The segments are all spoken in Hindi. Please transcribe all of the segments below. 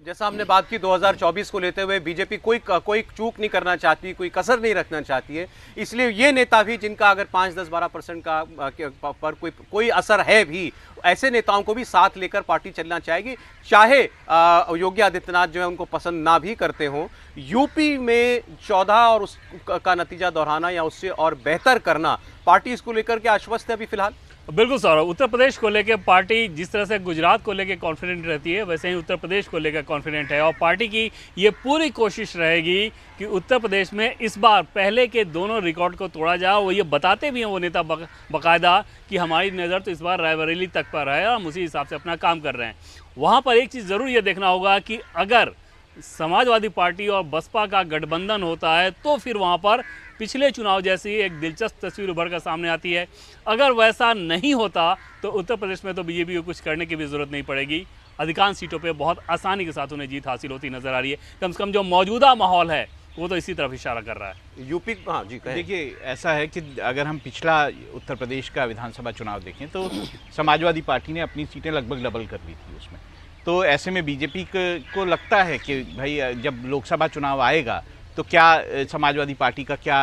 जैसा हमने बात की 2024 को लेते हुए बीजेपी कोई चूक नहीं करना चाहती, कोई कसर नहीं रखना चाहती है। इसलिए ये नेता भी जिनका अगर 5-10-12% का पर कोई असर है भी, ऐसे नेताओं को भी साथ लेकर पार्टी चलना चाहेगी, चाहे योगी आदित्यनाथ जो है उनको पसंद ना भी करते हों। यूपी में 14 और उसका नतीजा दोहराना या उससे और बेहतर करना, पार्टी इसको लेकर के आश्वस्त है अभी फिलहाल? बिल्कुल सौरभ, उत्तर प्रदेश को लेकर पार्टी जिस तरह से गुजरात को लेकर कॉन्फिडेंट रहती है, वैसे ही उत्तर प्रदेश को लेकर कॉन्फिडेंट है। और पार्टी की ये पूरी कोशिश रहेगी कि उत्तर प्रदेश में इस बार पहले के दोनों रिकॉर्ड को तोड़ा जाए। वो ये बताते भी हैं वो नेता बाकायदा कि हमारी नज़र तो इस बार रायबरेली तक पर है, हम उसी हिसाब से अपना काम कर रहे हैं। वहाँ पर एक चीज़ ज़रूर ये देखना होगा कि अगर समाजवादी पार्टी और बसपा का गठबंधन होता है तो फिर वहाँ पर पिछले चुनाव जैसी एक दिलचस्प तस्वीर उभर कर सामने आती है। अगर वैसा नहीं होता तो उत्तर प्रदेश में तो बीजेपी को कुछ करने की भी ज़रूरत नहीं पड़ेगी। अधिकांश सीटों पे बहुत आसानी के साथ उन्हें जीत हासिल होती नज़र आ रही है। कम से कम जो मौजूदा माहौल है वो तो इसी तरफ इशारा कर रहा है। यूपी, हाँ जी, देखिए ऐसा है कि अगर हम पिछला उत्तर प्रदेश का विधानसभा चुनाव देखें तो समाजवादी पार्टी ने अपनी सीटें लगभग डबल कर ली थी उसमें। तो ऐसे में बीजेपी को लगता है कि भाई जब लोकसभा चुनाव आएगा तो क्या समाजवादी पार्टी का क्या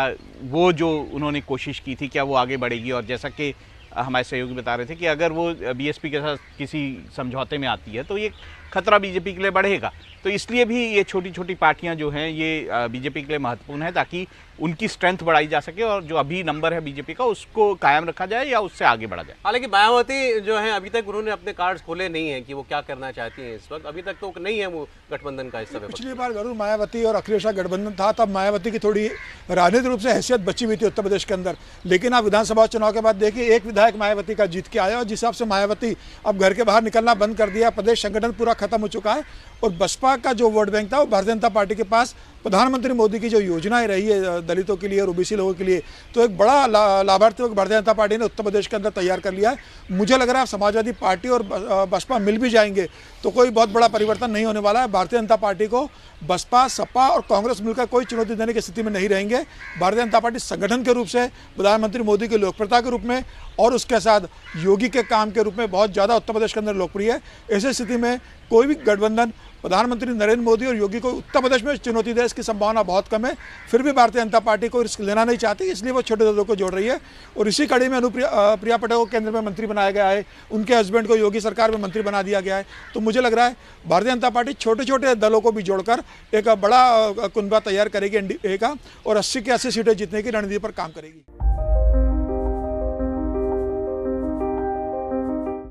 वो जो उन्होंने कोशिश की थी क्या वो आगे बढ़ेगी। और जैसा कि हमारे सहयोगी बता रहे थे कि अगर वो बीएसपी के साथ किसी समझौते में आती है तो ये खतरा बीजेपी के लिए बढ़ेगा। तो इसलिए भी ये छोटी छोटी पार्टियां जो हैं ये बीजेपी के लिए महत्वपूर्ण है, ताकि उनकी स्ट्रेंथ बढ़ाई जा सके और जो अभी नंबर है बीजेपी का उसको कायम रखा जाए या उससे आगे बढ़ा जाए। हालांकि मायावती जो है अभी तक उन्होंने अपने कार्ड्स खोले नहीं है कि वो क्या करना चाहती हैं इस वक्त, अभी तक तो नहीं है वो गठबंधन का हिस्सा। पिछली बार जरूर मायावती और अखिलेश का गठबंधन था, तब मायावती की थोड़ी राजनीतिक रूप से हैसियत बची हुई थी उत्तर प्रदेश के अंदर। लेकिन आप विधानसभा चुनाव के बाद देखिए एक विधायक मायावती का जीत के आया और जिस हिसाब से मायावती अब घर के बाहर निकलना बंद कर दिया, प्रदेश संगठन पूरा खत्म हो चुका है। और बसपा का जो वोट बैंक था वो भारतीय जनता पार्टी के पास प्रधानमंत्री मोदी की जो योजनाएं रही है दलितों के लिए और ओबीसी लोगों के लिए, तो एक बड़ा लाभार्थी भारतीय जनता पार्टी ने उत्तर प्रदेश के अंदर तैयार कर लिया है। मुझे लग रहा है समाजवादी पार्टी और बसपा मिल भी जाएंगे तो कोई बहुत बड़ा परिवर्तन नहीं होने वाला है। भारतीय जनता पार्टी को बसपा, सपा और कांग्रेस मिलकर कोई चुनौती देने की स्थिति में नहीं रहेंगे। भारतीय जनता पार्टी संगठन के रूप से, प्रधानमंत्री मोदी की लोकप्रियता के रूप में और उसके साथ योगी के काम के रूप में बहुत ज़्यादा उत्तर प्रदेश के अंदर लोकप्रिय है। ऐसी स्थिति में कोई भी गठबंधन प्रधानमंत्री नरेंद्र मोदी और योगी को उत्तर प्रदेश में चुनौती दे इसकी संभावना बहुत कम है। फिर भी भारतीय जनता पार्टी को रिस्क लेना नहीं चाहती, इसलिए वो छोटे दलों को जोड़ रही है। और इसी कड़ी में प्रिया पटेल को केंद्र में मंत्री बनाया गया है, उनके हस्बैंड को योगी सरकार में मंत्री बना दिया गया है। तो मुझे लग रहा है भारतीय जनता पार्टी छोटे छोटे दलों को भी जोड़कर एक बड़ा कुनबा तैयार करेगी एनडीए का और 80 की 80 सीटें जीतने की रणनीति पर काम करेगी।